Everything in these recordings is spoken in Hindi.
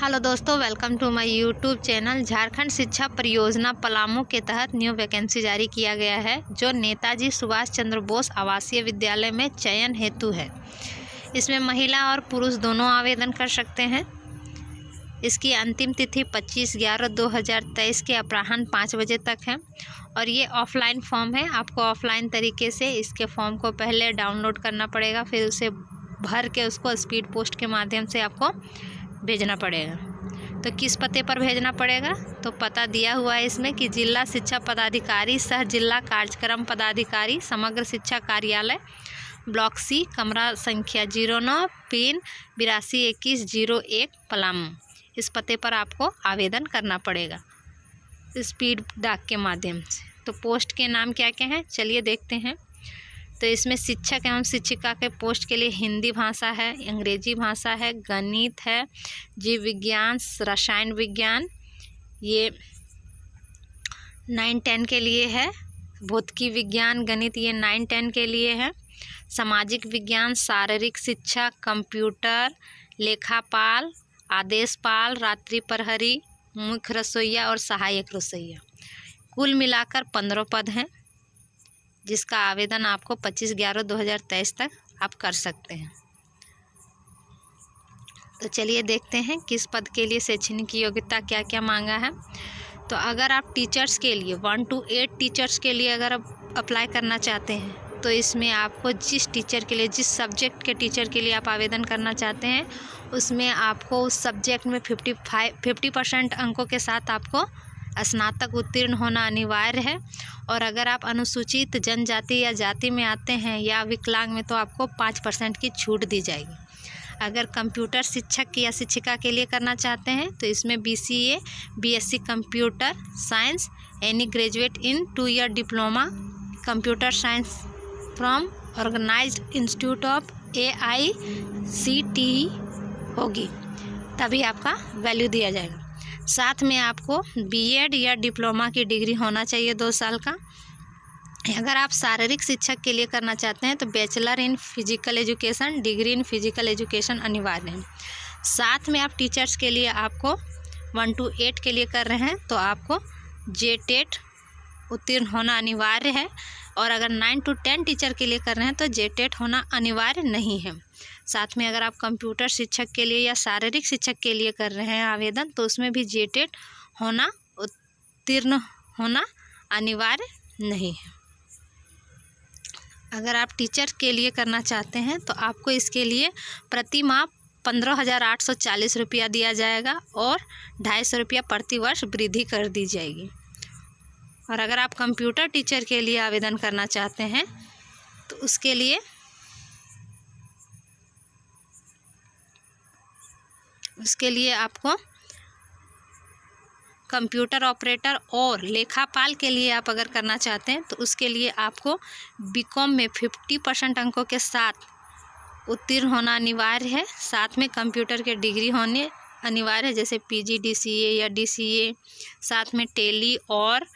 हेलो दोस्तों, welcome to my YouTube channel. Jharkhand शिक्षा परियोजना पलामू के तहत न्यू वैकेंसी जारी किया गया है, जो नेताजी सुभाष चंद्र बोस आवासीय विद्यालय में चयन हेतु है। इसमें महिला और पुरुष दोनों आवेदन कर सकते हैं। इसकी अंतिम तिथि 25/11/2023 के अपराह्न 5 बजे तक है और ये ऑफलाइन फॉर्म है। आपको ऑफलाइन तरीके से इसके फॉर्म को पहले डाउनलोड करना पड़ेगा, फिर उसे भर के उसको स्पीड पोस्ट के माध्यम से आपको भेजना पड़ेगा। तो किस पते पर भेजना पड़ेगा, तो पता दिया हुआ है इसमें कि जिला शिक्षा पदाधिकारी सह जिला कार्यक्रम पदाधिकारी समग्र शिक्षा कार्यालय ब्लॉक सी, कमरा संख्या 09, पिन 822101 पलामू। इस पते पर आपको आवेदन करना पड़ेगा स्पीड डाक के माध्यम से। तो पोस्ट के नाम क्या क्या हैं, चलिए देखते हैं। तो इसमें शिक्षक एवं शिक्षिका के पोस्ट के लिए हिंदी भाषा है, अंग्रेजी भाषा है, गणित है, जीव विज्ञान, रसायन विज्ञान, ये 9-10 के लिए है। भौतिकी विज्ञान, गणित ये 9-10 के लिए है। सामाजिक विज्ञान, शारीरिक शिक्षा, कंप्यूटर, लेखापाल, आदेशपाल, रात्रि प्रहरी, मुख्य रसोइया और सहायक रसोइया। कुल मिलाकर 15 पद हैं, जिसका आवेदन आपको 25/11/2023 तक आप कर सकते हैं। तो चलिए देखते हैं किस पद के लिए शैक्षणिक योग्यता क्या क्या मांगा है। तो अगर आप टीचर्स के लिए 1 to 8 टीचर्स के लिए अगर आप अप्लाई करना चाहते हैं, तो इसमें आपको जिस टीचर के लिए, जिस सब्जेक्ट के टीचर के लिए आप आवेदन करना चाहते हैं, उसमें आपको उस सब्जेक्ट में 50% अंकों के साथ आपको स्नातक उत्तीर्ण होना अनिवार्य है। और अगर आप अनुसूचित जनजाति या जाति में आते हैं या विकलांग में, तो आपको 5% की छूट दी जाएगी। अगर कंप्यूटर शिक्षक या शिक्षिका के लिए करना चाहते हैं, तो इसमें BCA, BSc computer science, any graduate in 2 year diploma computer science from organised institute of AICTE होगी, तभी आपका वैल्यू दिया जाएगा। साथ में आपको BEd या डिप्लोमा की डिग्री होना चाहिए 2 साल का। अगर आप शारीरिक शिक्षक के लिए करना चाहते हैं, तो bachelor in physical education, degree in physical education अनिवार्य है। साथ में आप टीचर्स के लिए आपको 1 to 8 के लिए कर रहे हैं, तो आपको JTET उत्तीर्ण होना अनिवार्य है। और अगर 9 to 10 टीचर के लिए कर रहे हैं, तो JTET होना अनिवार्य नहीं है। साथ में अगर आप कंप्यूटर शिक्षक के लिए या शारीरिक शिक्षक के लिए कर रहे हैं आवेदन, तो उसमें भी JTET होना, उत्तीर्ण होना अनिवार्य नहीं है। अगर आप टीचर के लिए करना चाहते हैं, तो आपको इसके लिए प्रति माह 15,840 रुपया दिया जाएगा और 250 रुपया प्रति वर्ष वृद्धि कर दी जाएगी। और अगर आप कंप्यूटर टीचर के लिए आवेदन करना चाहते हैं, तो उसके लिए आपको कंप्यूटर ऑपरेटर और लेखापाल के लिए आप अगर करना चाहते हैं, तो उसके लिए आपको BCom में 50% अंकों के साथ उत्तीर्ण होना अनिवार्य है। साथ में कंप्यूटर के डिग्री होने अनिवार्य है, जैसे PG DCA या DCA। साथ में टेली और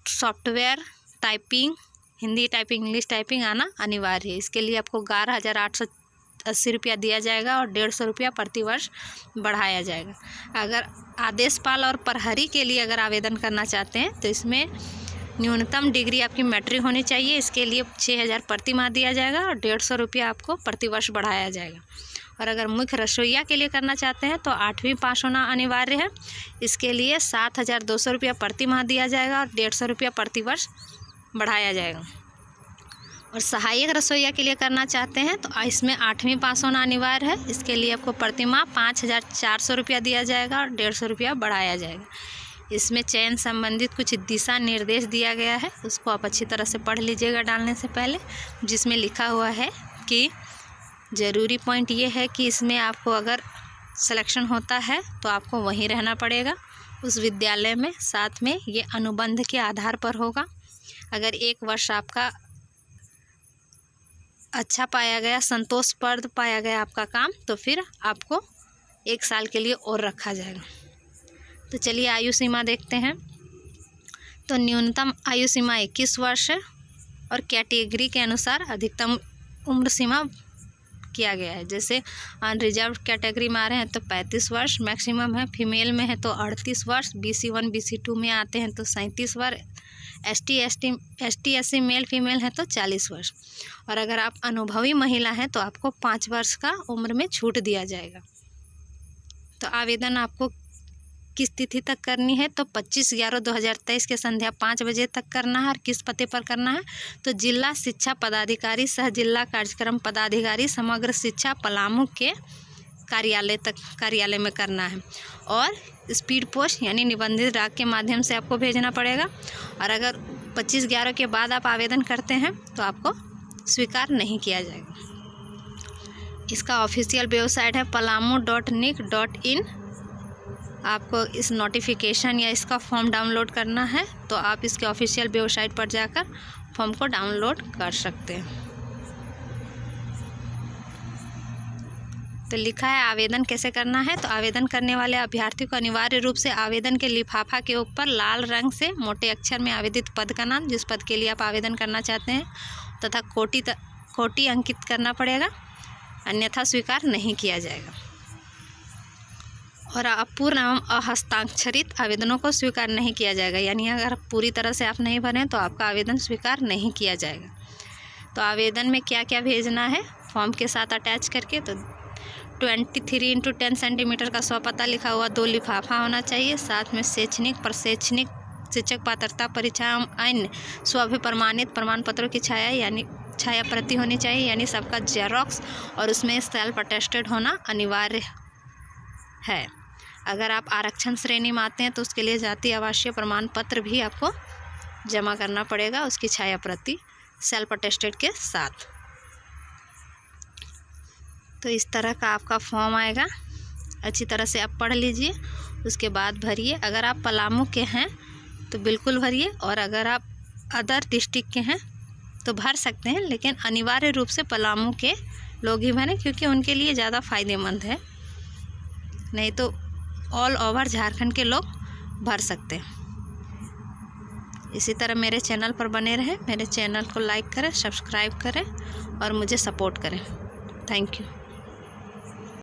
software typing, Hindi typing, English typing आना अनिवार्य है। इसके लिए आपको 11,880 रुपया दिया जाएगा और 150 रुपया प्रति वर्ष बढ़ाया जाएगा। अगर आदेशपाल और प्रहरी के लिए अगर आवेदन करना चाहते हैं, तो इसमें न्यूनतम डिग्री आपकी मैट्रिक होनी चाहिए। इसके लिए 6,000 प्रति माह दिया जाएगा और 150 रुपया आपको प्रति वर्ष बढ़ाया जाएगा। और अगर मुख्य रसोइया के लिए करना चाहते हैं, तो 8वीं पास होना अनिवार्य है। इसके लिए 7,200 रुपया प्रति माह दिया जाएगा और 150 रुपया प्रति वर्ष बढ़ाया जाएगा। और सहायक रसोइया के लिए करना चाहते हैं, तो इसमें 8वीं पास होना अनिवार्य है। इसके लिए आपको प्रति माह 5,400 रुपया दिया जाएगा और 150 रुपया बढ़ाया जाएगा। इसमें चयन संबंधित कुछ दिशा निर्देश दिया गया है, उसको आप अच्छी तरह से पढ़ लीजिएगा डालने से पहले, जिसमें लिखा हुआ है कि ज़रूरी पॉइंट ये है कि इसमें आपको अगर सिलेक्शन होता है, तो आपको वहीं रहना पड़ेगा उस विद्यालय में। साथ में ये अनुबंध के आधार पर होगा। अगर 1 वर्ष आपका अच्छा पाया गया, संतोषप्रद पाया गया आपका काम, तो फिर आपको 1 साल के लिए और रखा जाएगा। तो चलिए आयु सीमा देखते हैं। तो न्यूनतम आयु सीमा 21 वर्ष है और कैटेगरी के अनुसार अधिकतम उम्र सीमा किया गया है। जैसे अनरिजर्व कैटेगरी में आ रहे हैं तो 35 वर्ष मैक्सिमम है, फीमेल में है तो 38 वर्ष, BC1 BC2 में आते हैं तो 37 वर्ष, ST SC मेल फीमेल है तो 40 वर्ष, और अगर आप अनुभवी महिला हैं तो आपको 5 वर्ष का उम्र में छूट दिया जाएगा। तो आवेदन आपको किस तिथि तक करनी है तो 25/11/2023 के संध्या 5 बजे तक करना है। और किस पते पर करना है तो जिला शिक्षा पदाधिकारी सह जिला कार्यक्रम पदाधिकारी समग्र शिक्षा पलामू के कार्यालय में करना है। और स्पीड पोस्ट यानी निबंधित डाक के माध्यम से आपको भेजना पड़ेगा। और अगर 25/11 के बाद आप आवेदन करते हैं तो आपको स्वीकार नहीं किया जाएगा। इसका ऑफिशियल वेबसाइट है palamu.nic.in। आपको इस नोटिफिकेशन या इसका फॉर्म डाउनलोड करना है तो आप इसके ऑफिशियल वेबसाइट पर जाकर फॉर्म को डाउनलोड कर सकते हैं। तो लिखा है आवेदन कैसे करना है। तो आवेदन करने वाले अभ्यर्थी को अनिवार्य रूप से आवेदन के लिफाफा के ऊपर लाल रंग से मोटे अक्षर में आवेदित पद का नाम, जिस पद के लिए आप आवेदन करना चाहते हैं, तथा कोटि अंकित करना पड़ेगा, अन्यथा स्वीकार नहीं किया जाएगा। और अपूर्ण एवं अहस्ताक्षरित आवेदनों को स्वीकार नहीं किया जाएगा, यानी अगर पूरी तरह से आप नहीं भरें तो आपका आवेदन स्वीकार नहीं किया जाएगा। तो आवेदन में क्या क्या भेजना है फॉर्म के साथ अटैच करके, तो 23x10 सेंटीमीटर का स्वपता लिखा हुआ 2 लिफाफा होना चाहिए। साथ में शैक्षणिक प्रशैक्षणिक शिक्षक पात्रता परीक्षा एवं अन्य स्वाभिप्रमाणित प्रमाण पत्रों की छाया प्रति होनी चाहिए, यानी सबका जेरोक्स, और उसमें सेल्फ अटेस्टेड होना अनिवार्य है। अगर आप आरक्षण श्रेणी में आते हैं तो उसके लिए जाति आवासीय प्रमाण पत्र भी आपको जमा करना पड़ेगा, उसकी छाया प्रति सेल्फ अटेस्टेड के साथ। तो इस तरह का आपका फॉर्म आएगा, अच्छी तरह से आप पढ़ लीजिए, उसके बाद भरिए। अगर आप पलामू के हैं तो बिल्कुल भरिए, और अगर आप अदर डिस्ट्रिक्ट के हैं तो भर सकते हैं, लेकिन अनिवार्य रूप से पलामू के लोग ही भरें, क्योंकि उनके लिए ज़्यादा फ़ायदेमंद है, नहीं तो ऑल ओवर झारखंड के लोग भर सकते हैं। इसी तरह मेरे चैनल पर बने रहें, मेरे चैनल को लाइक करें, सब्सक्राइब करें और मुझे सपोर्ट करें। Thank you.